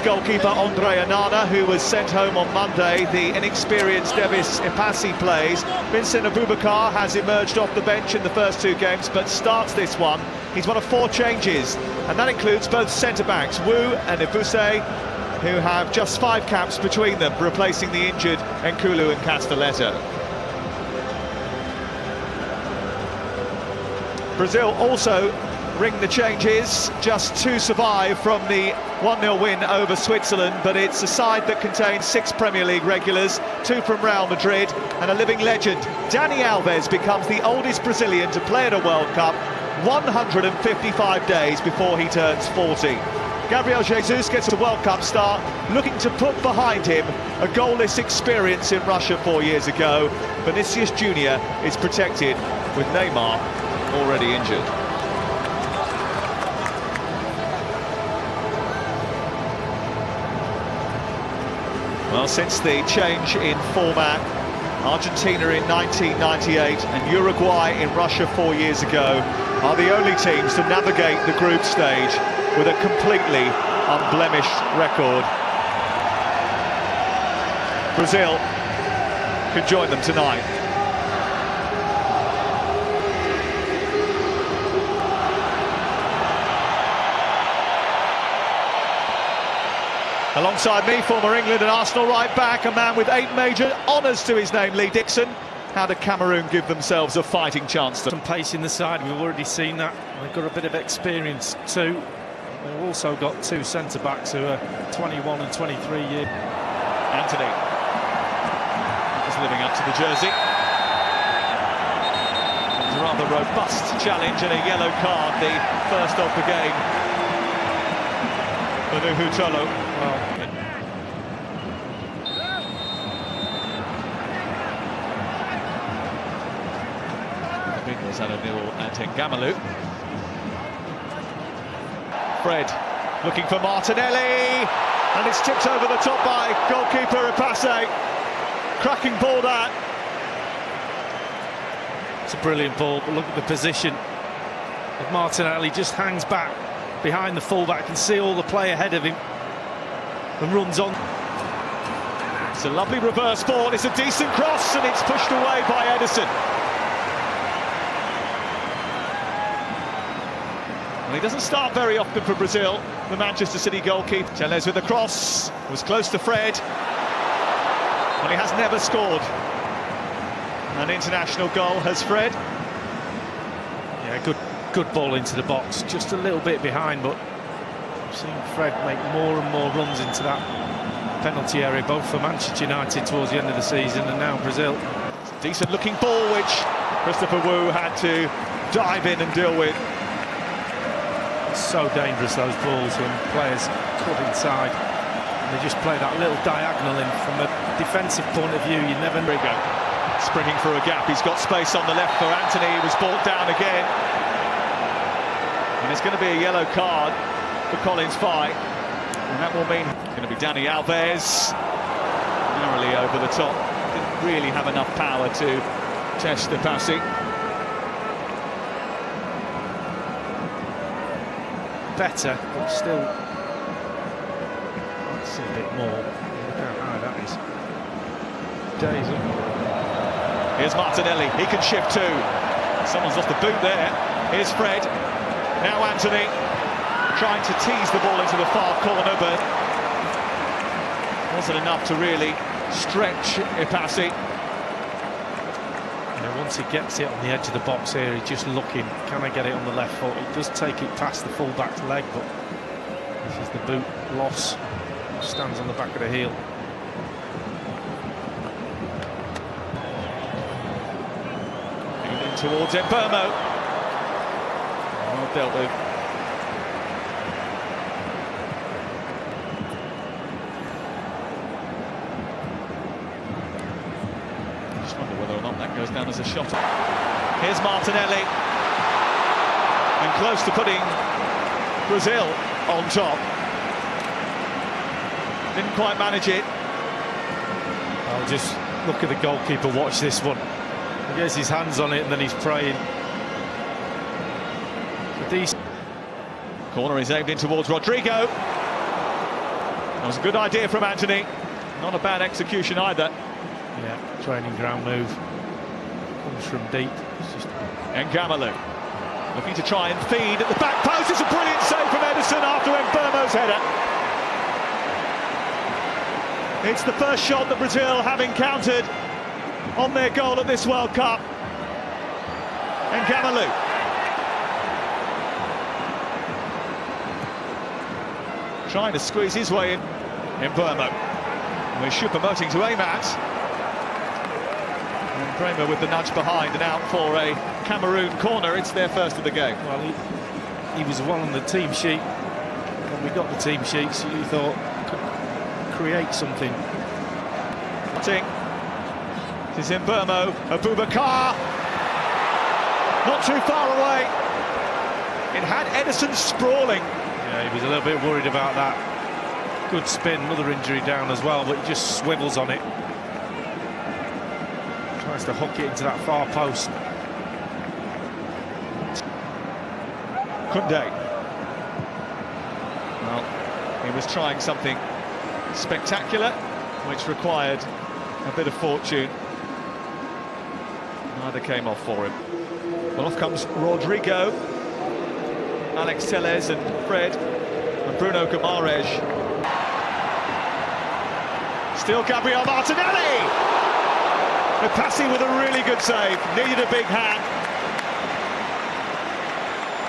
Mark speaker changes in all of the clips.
Speaker 1: Goalkeeper Andrea Nana, who was sent home on Monday. The inexperienced Davis Ipassi plays. Vincent Abubakar has emerged off the bench in the first two games, but starts this one. He's one of 4 changes, and that includes both centre-backs, Wu and Ebuse, who have just 5 caps between them, replacing the injured Nkulu and Castelletto. Brazil also ring the changes, just 2 survive from the 1-0 win over Switzerland, but it's a side that contains 6 Premier League regulars, 2 from Real Madrid, and a living legend. Dani Alves becomes the oldest Brazilian to play at a World Cup, 155 days before he turns 40. Gabriel Jesus gets a World Cup start, looking to put behind him a goalless experience in Russia 4 years ago. Vinicius Jr. is protected with Neymar already injured. Well, since the change in format, Argentina in 1998 and Uruguay in Russia 4 years ago are the only teams to navigate the group stage with a completely unblemished record. Brazil could join them tonight. Alongside me, former England and Arsenal right-back, a man with 8 major honours to his name, Lee Dixon. How did Cameroon give themselves a fighting chance?
Speaker 2: Some pace in the side, we've already seen that. They've got a bit of experience too. They've also got 2 centre-backs who are 21 and 23 years.
Speaker 1: Anthony is living up to the jersey. It's a rather robust challenge and a yellow card, the first of the game. Nuhutolo. Zanadil and Ngamalu. Fred looking for Martinelli, and it's tipped over the top by goalkeeper Ipassi. Cracking ball that.
Speaker 2: It's a brilliant ball, but look at the position of Martinelli. Just hangs back behind the fullback, can see all the play ahead of him and runs on.
Speaker 1: It's a lovely reverse ball, it's a decent cross, and it's pushed away by Edison. Well, he doesn't start very often for Brazil, the Manchester City goalkeeper. Tellez with the cross, was close to Fred, and he has never scored an international goal, has Fred.
Speaker 2: Yeah, good ball into the box, just a little bit behind, but I've seen Fred make more and more runs into that penalty area, both for Manchester United towards the end of the season and now Brazil.
Speaker 1: Decent looking ball which Christopher Wu had to dive in and deal with.
Speaker 2: It's so dangerous, those balls, when players cut inside and they just play that little diagonal in. From a defensive point of view, you never know.
Speaker 1: Sprinting for a gap, he's got space on the left for Anthony, he was brought down again. And it's going to be a yellow card for Collins Fye, and that will mean it's going to be Dani Alves narrowly over the top. Didn't really have enough power to test the passing.
Speaker 2: Better, but still, let's see a bit more. Look how high that is. Days up.
Speaker 1: Here's Martinelli, he can shift too. Someone's lost the boot there. Here's Fred. Now Anthony trying to tease the ball into the far corner, but wasn't enough to really stretch Ipassi.
Speaker 2: Once he gets it on the edge of the box here, he's just looking, can I get it on the left foot? It does take it past the full-back's leg, but this is the boot loss. Stands on the back of the heel.
Speaker 1: Moving towards Mbeumo. Well dealt with. Just wonder whether or not that goes down as a shot. Here's Martinelli, and close to putting Brazil on top. Didn't quite manage it.
Speaker 2: I'll just look at the goalkeeper, watch this one. He gets his hands on it and then he's praying.
Speaker 1: Corner is aimed in towards Rodrigo. That was a good idea from Anthony. Not a bad execution either.
Speaker 2: Yeah, training ground move. Comes from deep.
Speaker 1: Ngamalu looking to try and feed at the back post. It's a brilliant save from Edison after Mbeumo's header. It's the first shot that Brazil have encountered on their goal at this World Cup. Ngamalu. Trying to squeeze his way in. Mbeumo. With Choupo-Moting to aim at. And Bremer with the nudge behind and out for a Cameroon corner. It's their first of the game.
Speaker 2: Well, he was one on the team sheet. When we got the team sheets, you thought could create something.
Speaker 1: This is Mbeumo, Abubakar. Not too far away. It had Edison sprawling.
Speaker 2: Yeah, he was a little bit worried about that. Good spin, another injury down as well, but he just swivels on it. Tries to hook it into that far post.
Speaker 1: Koundé. Well, he was trying something spectacular, which required a bit of fortune. Neither came off for him. Well, off comes Rodrigo, Alex Telles and Fred, and Bruno Guimaraes. Still Gabriel Martinelli! Passi with a really good save, needed a big hand.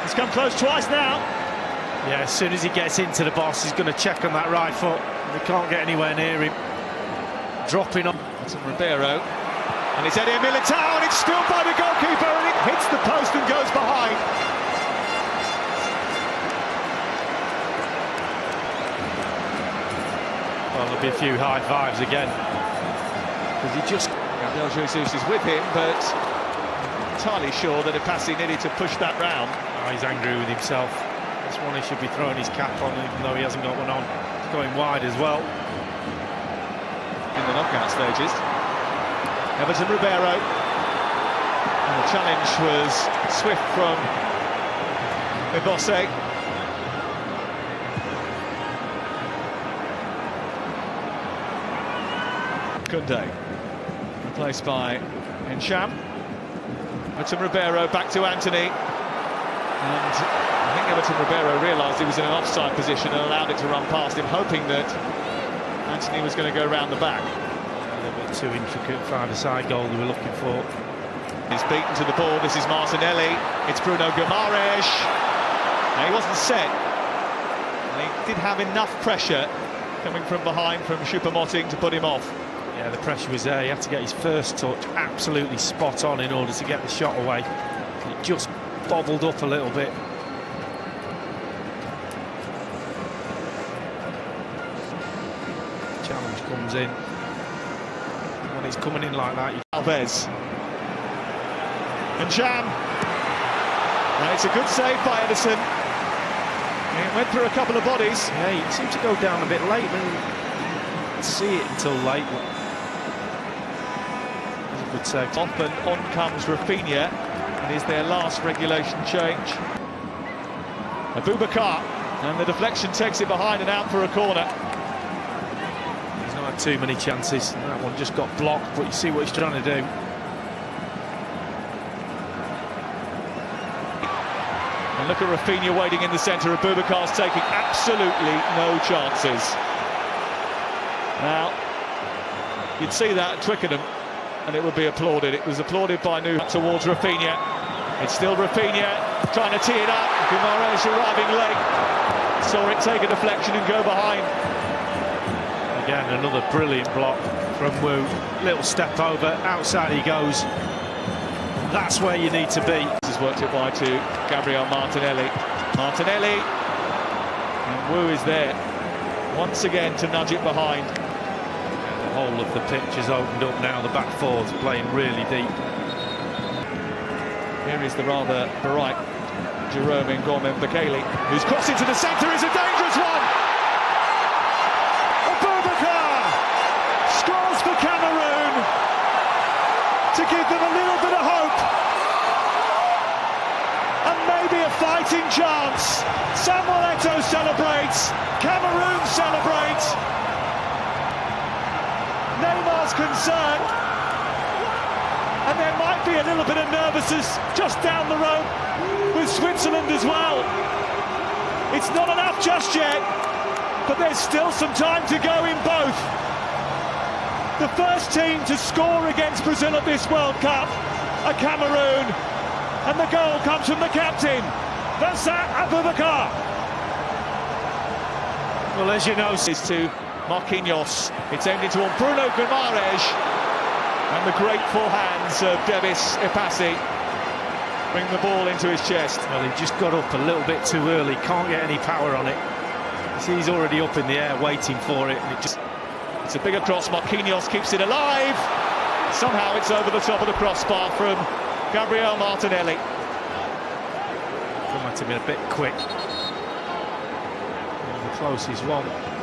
Speaker 1: He's come close twice now.
Speaker 2: Yeah, as soon as he gets into the box, he's going to check on that right foot. They can't get anywhere near him. Dropping on.
Speaker 1: It's Ribeiro. And it's Eder Militao, and it's spilled by the goalkeeper, and it hits the post and goes behind.
Speaker 2: Well, there'll be a few high fives again. Because he just...
Speaker 1: Gabriel Jesus is with him, but I'm entirely sure that Passi needed to push that round.
Speaker 2: Oh, he's angry with himself. This one he should be throwing his cap on, even though he hasn't got one on. He's going wide as well.
Speaker 1: In the knockout stages. Everton Ribeiro. And the challenge was swift from Ibose. Koundé. Replaced by Encham. Everton Ribeiro back to Anthony. And I think Everton Ribeiro realised he was in an offside position and allowed it to run past him, hoping that Anthony was going to go round the back.
Speaker 2: A little bit too intricate five-a-side goal they were looking for.
Speaker 1: He's beaten to the ball. This is Martinelli. It's Bruno Guimaraes. Now, he wasn't set. And he did have enough pressure coming from behind from Choupo-Moting to put him off.
Speaker 2: Yeah, the pressure was there. He had to get his first touch absolutely spot on in order to get the shot away. It just bobbled up a little bit. Challenge comes in. When it's coming in like that,
Speaker 1: Alves. And Jam. And it's a good save by Edison. It went through a couple of bodies.
Speaker 2: Yeah, he seemed to go down a bit late. Didn't see it until late. That's a good save.
Speaker 1: Off and on comes Rafinha. It is their last regulation change. Abubakar. And the deflection takes it behind and out for a corner.
Speaker 2: He's not had too many chances. That one just got blocked, but you see what he's trying to do.
Speaker 1: And look at Rafinha waiting in the centre. Abubakar's taking absolutely no chances. Now, you'd see that at Twickenham, and it would be applauded. It was applauded by New towards Rafinha. It's still Rafinha trying to tee it up. Guimaraes arriving late. Saw it take a deflection and go behind.
Speaker 2: Again, another brilliant block from Wu. Little step over, outside he goes. That's where you need to be.
Speaker 1: This has worked it wide to Gabriel Martinelli. Martinelli. And Wu is there once again to nudge it behind.
Speaker 2: The whole of the pitch is opened up now. The back four's playing really deep.
Speaker 1: Here is the rather bright Jerome Ngoma-Bekele, whose cross into the centre is a dangerous one. Abubakar scores for Cameroon to give them a little bit of hope and maybe a fighting chance. Samuel Eto'o celebrates, Cameroon celebrates. concern. And there might be a little bit of nervousness just down the road with Switzerland as well. It's not enough just yet, but there's still some time to go in both. The first team to score against Brazil at this World Cup are Cameroon, and the goal comes from the captain, Vincent Aboubakar.
Speaker 2: Well, as you know,
Speaker 1: Is to Marquinhos. It's aimed into Bruno Guimaraes, and the grateful hands of Davis Ipassi bring the ball into his chest.
Speaker 2: well, he just got up a little bit too early, can't get any power on it. He's already up in the air waiting for it, and
Speaker 1: It's a bigger cross. Marquinhos keeps it alive. Somehow it's over the top of the crossbar from Gabriel Martinelli.
Speaker 2: Might have been a bit quick. The closest one.